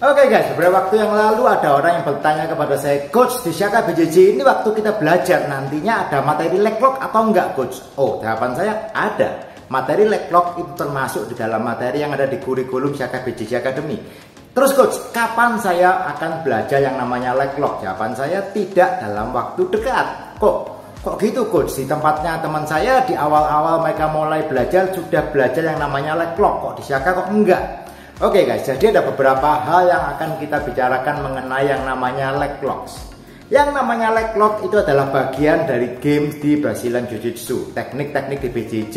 Oke guys, beberapa waktu yang lalu ada orang yang bertanya kepada saya, Coach, di Syaka BJJ ini waktu kita belajar nantinya ada materi leg lock atau enggak, Coach? Oh, jawaban saya ada. Materi leg lock itu termasuk di dalam materi yang ada di kurikulum Syaka BJJ Academy. Terus Coach, kapan saya akan belajar yang namanya leg lock? Jawaban saya tidak dalam waktu dekat. Kok gitu Coach? Di tempatnya teman saya di awal-awal mereka mulai belajar sudah belajar yang namanya leg lock. Kok di Syaka kok enggak? Oke guys, jadi ada beberapa hal yang akan kita bicarakan mengenai yang namanya leg locks. Yang namanya leg lock itu adalah bagian dari games di Brazilian Jiu-Jitsu. Teknik-teknik di BJJ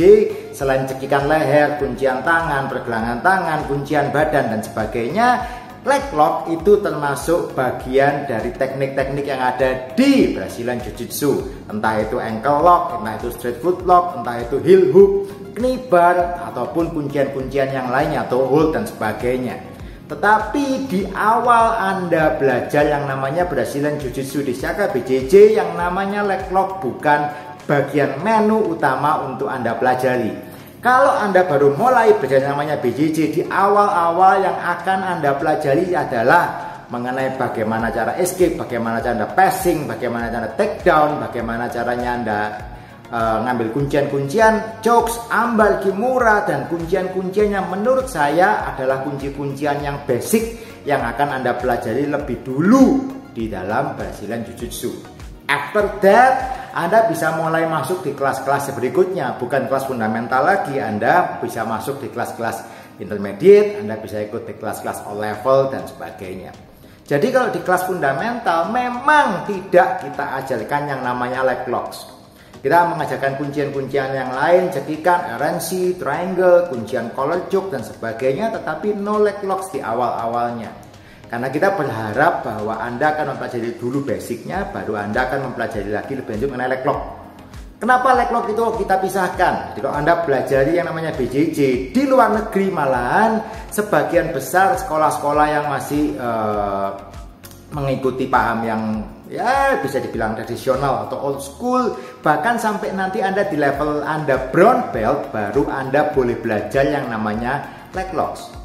selain cekikan leher, kuncian tangan, pergelangan tangan, kuncian badan dan sebagainya, leg lock itu termasuk bagian dari teknik-teknik yang ada di Brazilian Jiu-Jitsu. Entah itu ankle lock, entah itu straight foot lock, entah itu heel hook, knee bar, ataupun kuncian-kuncian yang lainnya atau hold dan sebagainya. Tetapi di awal Anda belajar yang namanya Brazilian Jiu-Jitsu di Syaka BJJ, yang namanya leg lock bukan bagian menu utama untuk Anda pelajari. Kalau Anda baru mulai belajar yang namanya BJJ, di awal-awal yang akan Anda pelajari adalah mengenai bagaimana cara escape, bagaimana cara Anda passing, bagaimana cara takedown, bagaimana caranya Anda ngambil kuncian-kuncian, chokes, ambal, kimura, dan kuncian-kuncian yang menurut saya adalah kunci-kuncian yang basic yang akan Anda pelajari lebih dulu di dalam Brazilian Jiu-Jitsu. After that, Anda bisa mulai masuk di kelas-kelas berikutnya, bukan kelas fundamental lagi. Anda bisa masuk di kelas-kelas intermediate, Anda bisa ikut di kelas-kelas all level dan sebagainya. Jadi kalau di kelas fundamental memang tidak kita ajarkan yang namanya leg locks. Kita mengajarkan kuncian-kuncian yang lain, cekikan, RNC, triangle, kuncian collar choke dan sebagainya, tetapi no leg locks di awal-awalnya. Karena kita berharap bahwa Anda akan mempelajari dulu basicnya, baru Anda akan mempelajari lagi lebih lanjut mengenai leg lock. Kenapa leg lock itu kita pisahkan? Jadi kalau Anda pelajari yang namanya BJJ di luar negeri, malahan sebagian besar sekolah-sekolah yang masih mengikuti paham yang ya bisa dibilang tradisional atau old school, bahkan sampai nanti Anda di level Anda brown belt baru Anda boleh belajar yang namanya leg locks.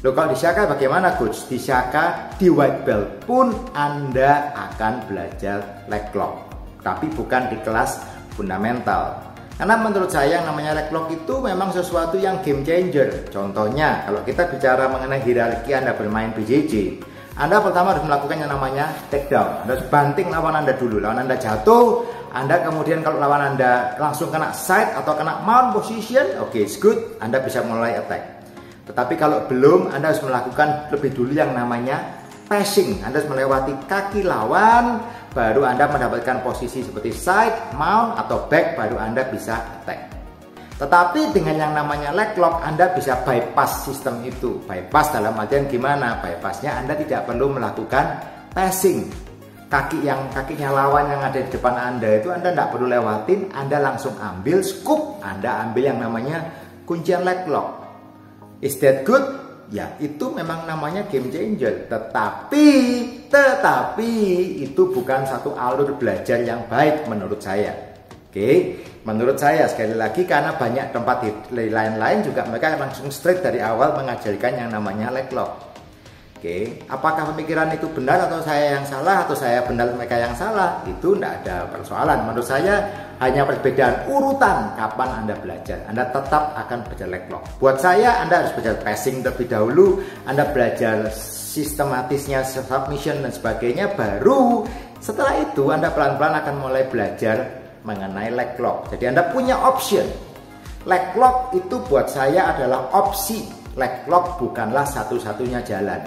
Loh, kalau di Syaka bagaimana Coach? Di Syaka di white belt pun Anda akan belajar leg lock, tapi bukan di kelas fundamental. Karena menurut saya yang namanya leg lock itu memang sesuatu yang game changer. Contohnya kalau kita bicara mengenai hierarki Anda bermain BJJ, Anda pertama harus melakukan yang namanya takedown. Anda harus banting lawan Anda dulu. Lawan Anda jatuh, Anda kemudian kalau lawan Anda langsung kena side atau kena mount position, oke, it's good, Anda bisa mulai attack. Tetapi kalau belum, Anda harus melakukan lebih dulu yang namanya passing. Anda harus melewati kaki lawan, baru Anda mendapatkan posisi seperti side, mount, atau back, baru Anda bisa attack. Tetapi dengan yang namanya leg lock Anda bisa bypass sistem itu. Bypass dalam artian gimana? Bypassnya Anda tidak perlu melakukan passing. Kakinya lawan yang ada di depan Anda itu Anda tidak perlu lewatin, Anda langsung ambil scoop, Anda ambil yang namanya kuncian leg lock. Is that good? Ya, itu memang namanya game changer. Tetapi itu bukan satu alur belajar yang baik menurut saya. Oke, menurut saya sekali lagi karena banyak tempat di lain-lain juga mereka langsung straight dari awal mengajarkan yang namanya leg lock. Oke, apakah pemikiran itu benar atau saya yang salah atau saya benar mereka yang salah? Itu tidak ada persoalan. Menurut saya hanya perbedaan urutan kapan Anda belajar. Anda tetap akan belajar leg lock. Buat saya Anda harus belajar passing terlebih dahulu, Anda belajar sistematisnya submission dan sebagainya, baru setelah itu Anda pelan-pelan akan mulai belajar mengenai leg lock. Jadi Anda punya option. Leg lock itu buat saya adalah opsi. Leg lock bukanlah satu-satunya jalan.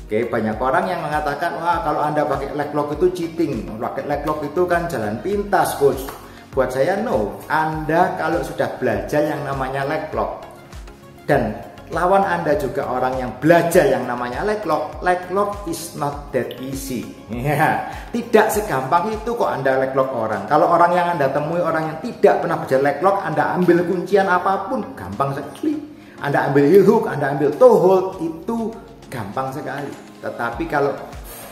Oke, banyak orang yang mengatakan, wah kalau Anda pakai leg lock itu cheating. Pakai leg lock itu kan jalan pintas, Coach. Buat saya no. Anda kalau sudah belajar yang namanya leg lock dan lawan Anda juga orang yang belajar yang namanya leg lock is not that easy. Ya, tidak segampang itu kok Anda leg lock orang. Kalau orang yang Anda temui orang yang tidak pernah belajar leg lock, Anda ambil kuncian apapun gampang sekali. Anda ambil heel hook, Anda ambil toe hold, itu gampang sekali. Tetapi kalau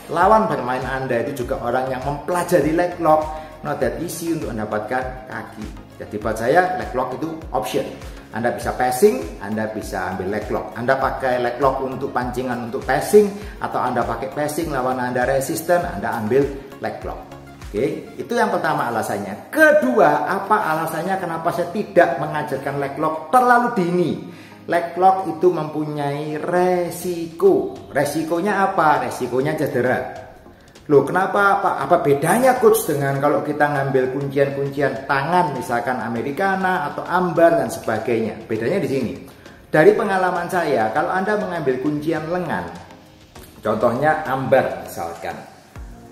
lawan bermain Anda itu juga orang yang mempelajari leg lock, not that easy untuk mendapatkan kaki. Jadi buat saya leg lock itu option. Anda bisa passing, Anda bisa ambil leg lock. Anda pakai leg lock untuk pancingan untuk passing, atau Anda pakai passing lawan Anda resisten, Anda ambil leg lock. Oke, itu yang pertama alasannya. Kedua, apa alasannya kenapa saya tidak mengajarkan leg lock terlalu dini? Leg lock itu mempunyai resiko. Resikonya apa? Resikonya cedera. Loh, kenapa Pak? Apa bedanya coach dengan kalau kita ngambil kuncian-kuncian tangan misalkan Americana atau ambar dan sebagainya? Bedanya di sini. Dari pengalaman saya, kalau Anda mengambil kuncian lengan, contohnya ambar misalkan,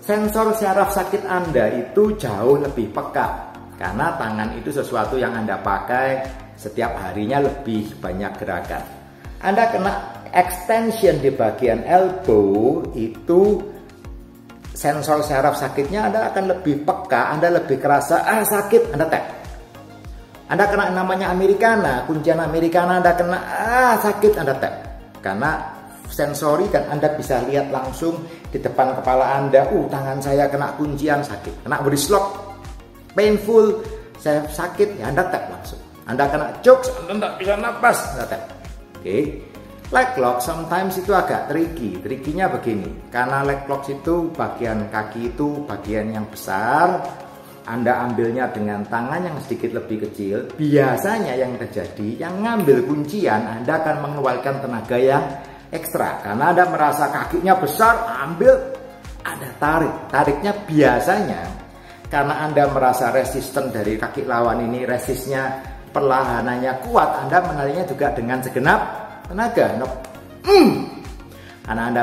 sensor syaraf sakit Anda itu jauh lebih peka karena tangan itu sesuatu yang Anda pakai setiap harinya lebih banyak gerakan. Anda kena extension di bagian elbow itu sensor syaraf sakitnya Anda akan lebih peka, Anda lebih kerasa sakit, Anda tap. Anda kena namanya Americana, kuncian Americana Anda kena sakit, Anda tap. Karena sensori dan Anda bisa lihat langsung di depan kepala Anda, tangan saya kena kuncian sakit, kena wrist lock painful, saya sakit, ya Anda tap langsung. Anda kena choke, Anda tidak bisa napas, Anda tap. Oke. Leg lock sometimes itu agak tricky. Trickynya begini, karena leg lock itu bagian kaki itu bagian yang besar, Anda ambilnya dengan tangan yang sedikit lebih kecil. Biasanya yang terjadi, yang ngambil kuncian Anda akan mengeluarkan tenaga yang ekstra karena Anda merasa kakinya besar, ambil, Anda tarik. Tariknya biasanya karena Anda merasa resisten dari kaki lawan ini, resistnya perlahanannya kuat, Anda menariknya juga dengan segenap tenaga. Karena Anda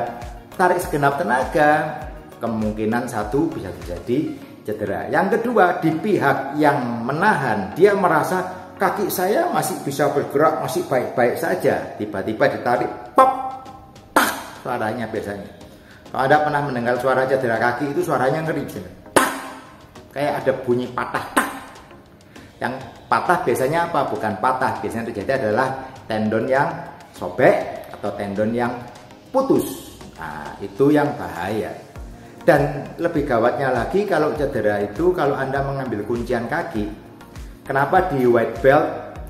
tarik segenap tenaga, kemungkinan satu bisa terjadi cedera. Yang kedua, di pihak yang menahan, dia merasa kaki saya masih bisa bergerak, masih baik-baik saja. Tiba-tiba ditarik, pop, tak, suaranya biasanya. Kalau Anda pernah mendengar suara cedera kaki itu suaranya ngeri, tak, kayak ada bunyi patah, tak. Yang patah biasanya apa? Bukan patah, biasanya terjadi adalah tendon yang sobek atau tendon yang putus. Nah, itu yang bahaya. Dan lebih gawatnya lagi kalau cedera itu, kalau Anda mengambil kuncian kaki. Kenapa di white belt,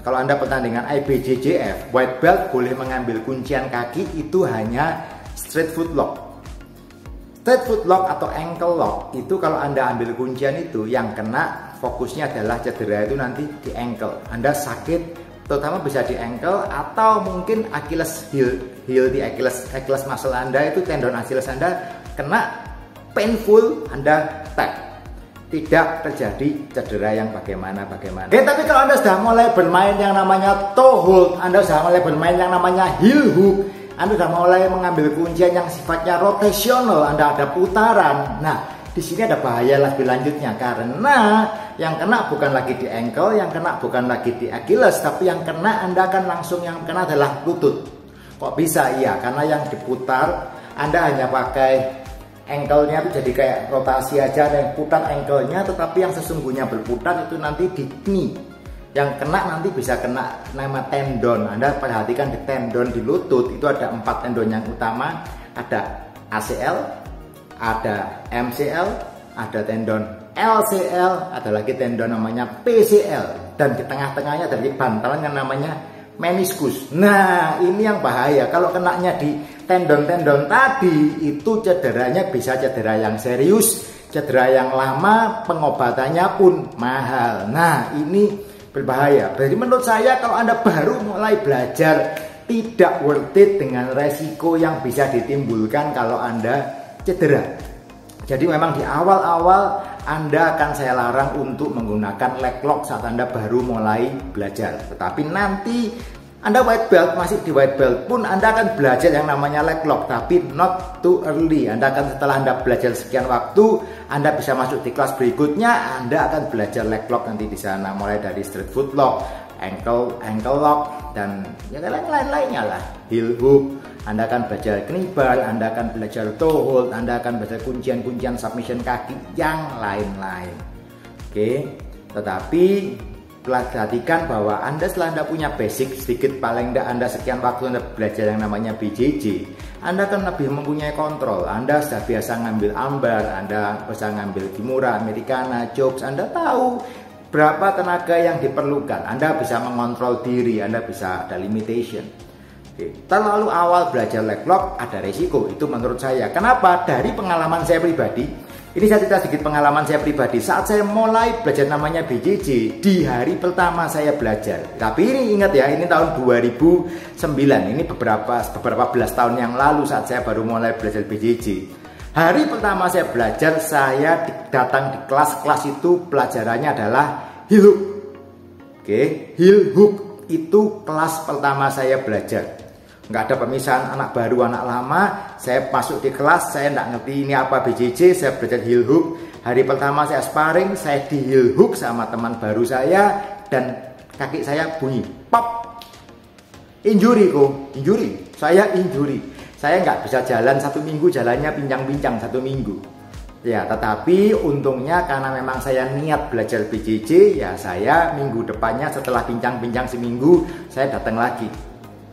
kalau Anda pertandingan IBJJF, white belt boleh mengambil kuncian kaki itu hanya straight foot lock. Straight foot lock atau ankle lock itu kalau Anda ambil kuncian itu, yang kena fokusnya adalah cedera itu nanti di ankle. Anda sakit, terutama bisa di ankle atau mungkin Achilles heel di Achilles muscle Anda itu, tendon Achilles Anda kena painful, Anda tap. Tidak terjadi cedera yang bagaimana. Oke, tapi kalau Anda sudah mulai bermain yang namanya toe hold, Anda sudah mulai bermain yang namanya heel hook, Anda sudah mulai mengambil kuncian yang sifatnya rotational, Anda ada putaran. Nah, di sini ada bahaya lebih lanjutnya karena yang kena bukan lagi di ankle, yang kena bukan lagi di Achilles, tapi yang kena Anda akan langsung yang kena adalah lutut. Kok bisa? Iya, karena yang diputar Anda hanya pakai ankle-nya itu jadi kayak rotasi aja, ada yang putar ankle-nya, tetapi yang sesungguhnya berputar itu nanti di knee. Yang kena nanti bisa kena nama tendon. Anda perhatikan di tendon di lutut itu ada 4 tendon yang utama, ada ACL, ada MCL, ada tendon LCL, ada lagi tendon namanya PCL, dan di tengah-tengahnya dari bantalan yang namanya meniskus. Nah, ini yang bahaya. Kalau kenanya di tendon-tendon tadi, itu cederanya bisa cedera yang serius, cedera yang lama, pengobatannya pun mahal. Nah, ini berbahaya. Jadi menurut saya kalau Anda baru mulai belajar, tidak worth it dengan resiko yang bisa ditimbulkan kalau Anda cedera. Jadi memang di awal-awal Anda akan saya larang untuk menggunakan leg lock saat Anda baru mulai belajar. Tetapi nanti Anda white belt, masih di white belt pun Anda akan belajar yang namanya leg lock, tapi not too early. Anda akan, setelah Anda belajar sekian waktu, Anda bisa masuk di kelas berikutnya, Anda akan belajar leg lock nanti di sana, mulai dari straight foot lock, ankle lock, dan yang lain-lainnya lah, heel hook. Anda akan belajar knee bar, Anda akan belajar toe hold, Anda akan belajar kuncian-kuncian submission kaki yang lain-lain. Oke, tetapi perhatikan bahwa Anda setelah Anda punya basic sedikit, paling tidak Anda sekian waktu Anda belajar yang namanya BJJ, Anda akan lebih mempunyai kontrol. Anda sudah biasa ngambil ambar, Anda bisa ngambil kimura, Americana, chokes, Anda tahu berapa tenaga yang diperlukan. Anda bisa mengontrol diri, Anda bisa ada limitation. Oke. Terlalu awal belajar leg lock ada resiko, itu menurut saya. Kenapa? Dari pengalaman saya pribadi, ini saya cerita sedikit pengalaman saya pribadi. Saat saya mulai belajar namanya BJJ, di hari pertama saya belajar. Tapi ini ingat ya, ini tahun 2009. Ini beberapa belas tahun yang lalu saat saya baru mulai belajar BJJ. Hari pertama saya belajar, saya datang di kelas itu pelajarannya adalah heel hook. Oke, heel hook itu kelas pertama saya belajar. Nggak ada pemisahan anak baru, anak lama. Saya masuk di kelas, saya nggak ngerti ini apa BJJ, saya belajar heel hook. Hari pertama saya sparring, saya di heel hook sama teman baru saya, dan kaki saya bunyi, pop. Injury kok, saya injury. Saya nggak bisa jalan 1 minggu, jalannya pincang-pincang 1 minggu. Ya, tetapi untungnya karena memang saya niat belajar BJJ, ya saya minggu depannya setelah pincang-pincang seminggu, saya datang lagi.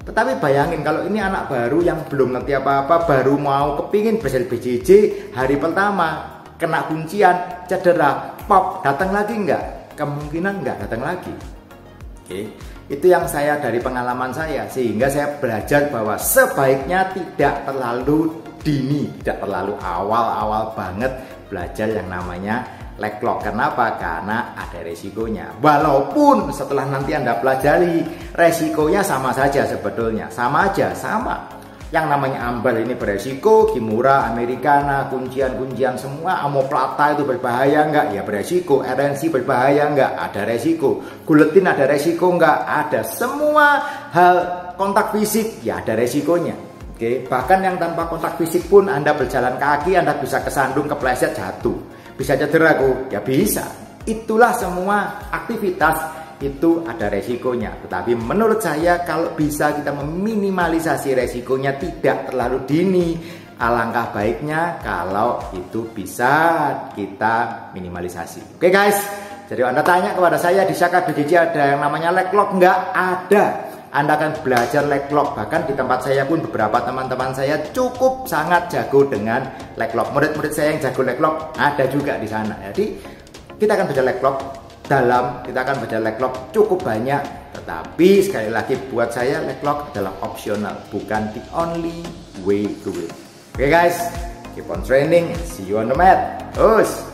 Tetapi bayangin kalau ini anak baru yang belum ngerti apa-apa, baru mau kepingin belajar BJJ, hari pertama kena kuncian, cedera, pop, datang lagi nggak? Kemungkinan nggak datang lagi. Oke. Itu yang saya dari pengalaman saya, sehingga saya belajar bahwa sebaiknya tidak terlalu dini, tidak terlalu awal banget belajar yang namanya leg lock. Kenapa? Karena ada resikonya. Walaupun setelah nanti Anda pelajari, resikonya sama saja sebetulnya, sama. Yang namanya ambar ini beresiko, kimura, americana, kuncian semua, omoplata itu berbahaya nggak? Ya beresiko. RNC berbahaya nggak? Ada resiko. Guillotine ada resiko nggak? Ada. Semua hal kontak fisik ya ada resikonya. Oke, bahkan yang tanpa kontak fisik pun Anda berjalan kaki, Anda bisa kesandung, kepleset, jatuh. Bisa cedera kok? Ya bisa. Itulah semua aktivitas itu ada resikonya. Tetapi menurut saya kalau bisa kita meminimalisasi resikonya tidak terlalu dini, alangkah baiknya kalau itu bisa kita minimalisasi. Oke guys, jadi Anda tanya kepada saya di Shaka BJJ ada yang namanya leg lock? Nggak ada. Anda akan belajar leg lock. Bahkan di tempat saya pun beberapa teman-teman saya cukup sangat jago dengan leg lock. Murid-murid saya yang jago leg lock ada juga di sana. Jadi kita akan belajar leg lock kita akan belajar leg lock cukup banyak. Tetapi sekali lagi buat saya leg lock adalah optional, bukan the only way to win. Oke guys, keep on training, see you on the mat. Us.